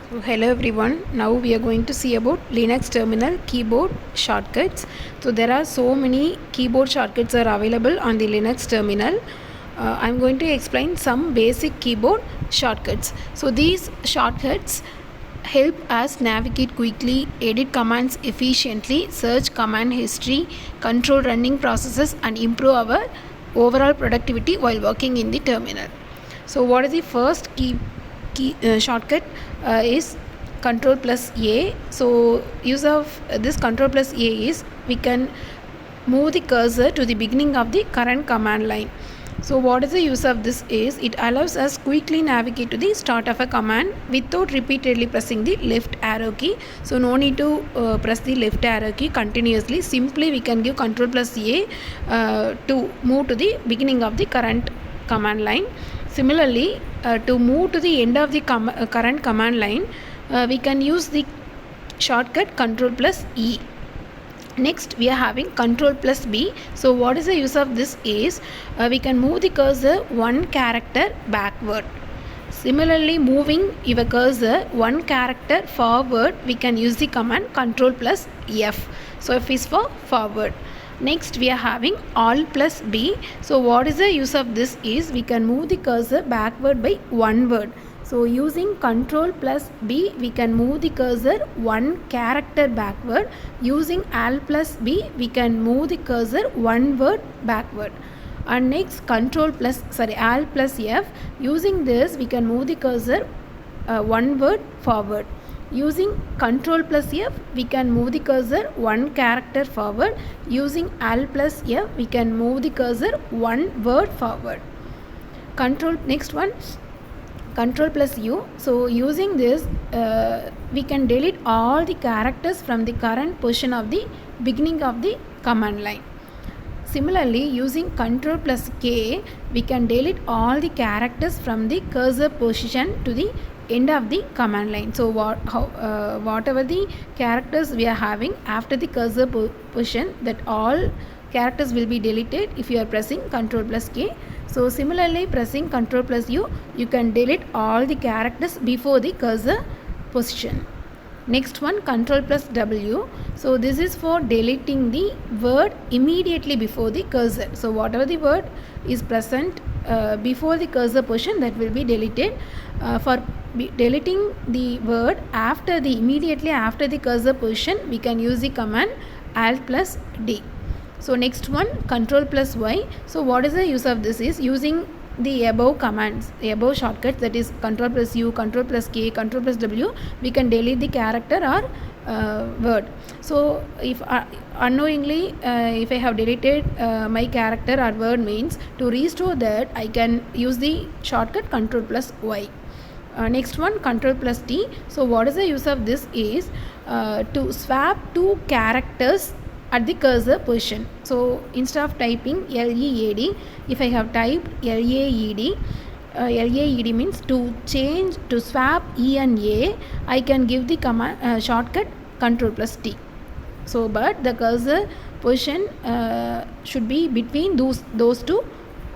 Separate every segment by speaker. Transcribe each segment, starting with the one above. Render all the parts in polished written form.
Speaker 1: So hello everyone. Now we are going to see about Linux terminal keyboard shortcuts. So there are so many keyboard shortcuts are available on the Linux terminal. I'm going to explain some basic keyboard shortcuts. So these shortcuts help us navigate quickly, edit commands efficiently, search command history, control running processes, and improve our overall productivity while working in the terminal. So what is the first key shortcut is control plus A. So use of this control plus A is we can move the cursor to the beginning of the current command line. So what is the use of this is it allows us quickly navigate to the start of a command without repeatedly pressing the left arrow key. So no need to press the left arrow key continuously. Simply we can give control plus A to move to the beginning of the current command line. Similarly, to move to the end of the current command line, we can use the shortcut control plus E. Next we are having control plus B. So what is the use of this is we can move the cursor one character backward. Similarly, moving your cursor one character forward, we can use the command control plus F. So F is for forward. Next we are having Alt plus B. So what is the use of this is we can move the cursor backward by one word. So using control plus B we can move the cursor one character backward. Using Alt plus B we can move the cursor one word backward. And next Alt plus F, using this we can move the cursor one word forward. Using control plus F we can move the cursor one character forward. Using Alt plus F we can move the cursor one word forward. Next one control plus U. So using this we can delete all the characters from the current position of the beginning of the command line. Similarly, using control plus K we can delete all the characters from the cursor position to the end of the command line. So whatever the characters we are having after the cursor position, that all characters will be deleted if you are pressing control plus K. So similarly, pressing control plus U, you can delete all the characters before the cursor position. Next one, control plus W. So this is for deleting the word immediately before the cursor. So whatever the word is present before the cursor position, that will be deleted. For deleting the word immediately after the cursor position, we can use the command Alt plus D. So next one, control plus Y. So what is the use of this is using the above commands, the above shortcuts, that is control plus U, control plus K, control plus W, we can delete the character or word. So if unknowingly if I have deleted my character or word, means to restore that I can use the shortcut control plus Y. Next one, control plus T. So what is the use of this is to swap two characters at the cursor position. So instead of typing LEAD, if I have typed LAED, LAED means to swap E and A, I can give the command shortcut control plus T. So but the cursor position should be between those two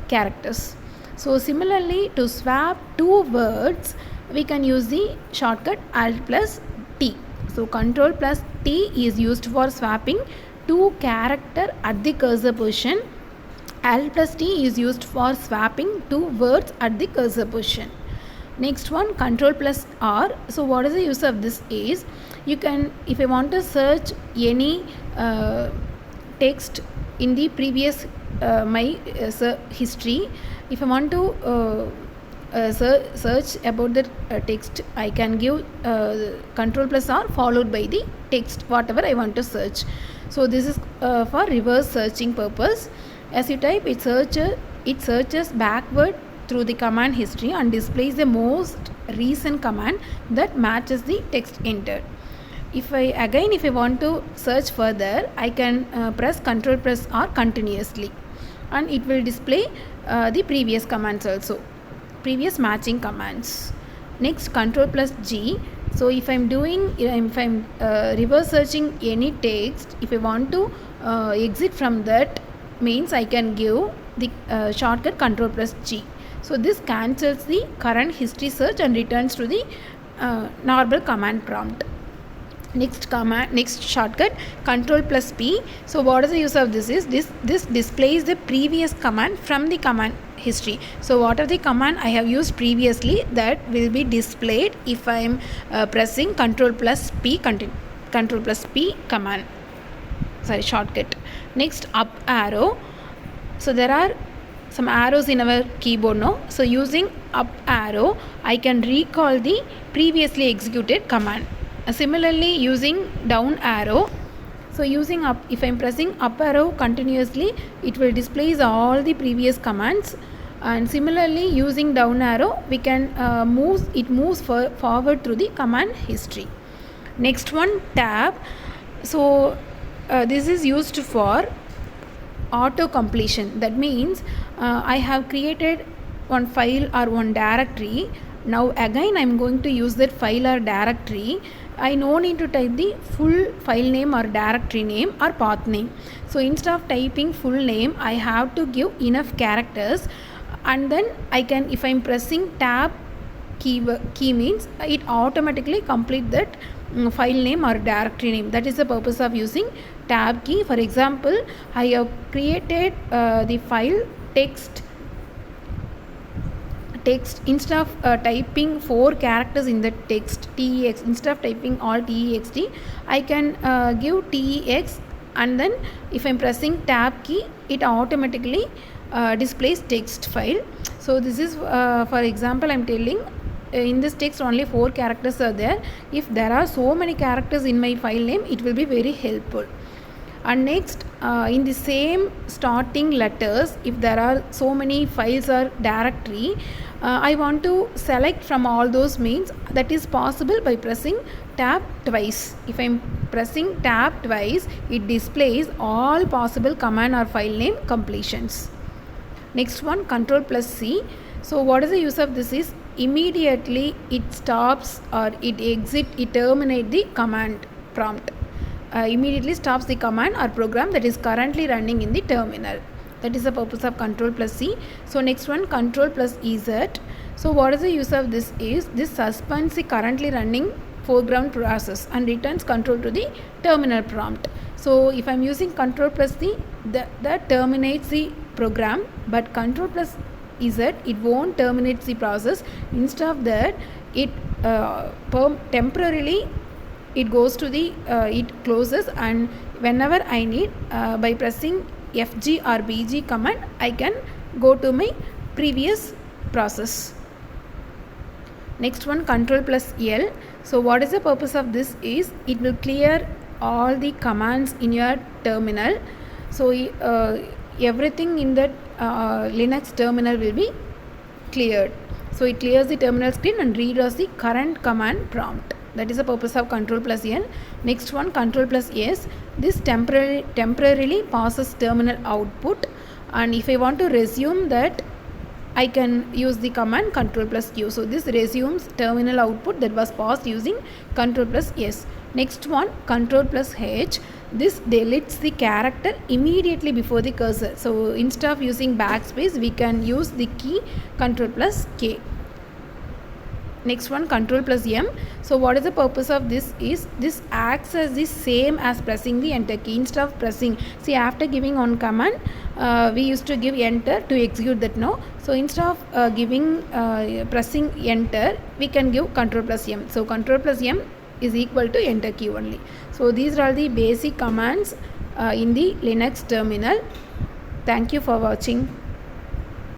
Speaker 1: characters. So similarly, to swap two words, we can use the shortcut Alt plus T. So control plus T is used for swapping two character at the cursor position. Alt plus T is used for swapping two words at the cursor position. Next one, control plus R. So what is the use of this is you can, if I want to search any text in the previous my history, if I want to search about the text, I can give control plus R followed by the text whatever I want to search. So this is for reverse searching purpose. As you type, it searches backward through the command history and displays the most recent command that matches the text entered. If I want to search further, I can press control plus R continuously and it will display the previous commands also, previous matching commands. Next, control plus G. So if I'm reverse searching any text, if I want to exit from that, means I can give the shortcut control plus G. So this cancels the current history search and returns to the normal command prompt. Next shortcut, control plus P. So what is the use of this is this displays the previous command from the command history. So what are the command I have used previously that will be displayed if I am pressing control plus P command, shortcut. Next, up arrow. So there are some arrows in our keyboard now. So using up arrow I can recall the previously executed command. Similarly, using down arrow, so using up, if I am pressing up arrow continuously, it will displays all the previous commands. And similarly, using down arrow, we can moves forward through the command history. Next one, tab. So this is used for auto completion. That means I have created one file or one directory. Now again I am going to use that file or directory. I no need to type the full file name or directory name or path name. So instead of typing full name, I have to give enough characters, and then I can, if I am pressing tab key means it automatically complete that file name or directory name. That is the purpose of using tab key. For example, I have created the file text. Instead of typing 4 characters in the text tex, instead of typing all text, I can give tex, and then if I'm pressing tab key, it automatically displays text file. So this is for example I'm telling, in this text only 4 characters are there. If there are so many characters in my file name, it will be very helpful. And next, in the same starting letters, if there are so many files or directory, I want to select from all those means. That is possible by pressing tab twice. If I am pressing tab twice, it displays all possible command or file name completions. Next one, control plus C. So what is the use of this is, immediately it stops or it terminate the command prompt. Immediately stops the command or program that is currently running in the terminal. That is the purpose of control plus C. So next one, control plus EZ. So what is the use of this is, this suspends the currently running foreground process and returns control to the terminal prompt. So if I am using control plus C, that terminates the program, but control plus EZ, it won't terminate the process. Instead of that, it temporarily it goes to the it closes, and whenever I need, by pressing FG or BG command, I can go to my previous process. Next one, control plus L. So what is the purpose of this is, it will clear all the commands in your terminal. So everything in that Linux terminal will be cleared. So it clears the terminal screen and reads the current command prompt. That is the purpose of control plus L. Next one, control plus S. This temporarily passes terminal output, and if I want to resume that, I can use the command control plus Q. So this resumes terminal output that was passed using control plus S. Next one, control plus H. This deletes the character immediately before the cursor. So instead of using backspace, we can use the key control plus K. Next one, control plus M. So what is the purpose of this is, this acts as the same as pressing the enter key. Instead of pressing, see, after giving on command, we used to give enter to execute that now. So instead of pressing enter, we can give control plus M. So control plus M is equal to enter key only. So these are all the basic commands in the Linux terminal. Thank you for watching.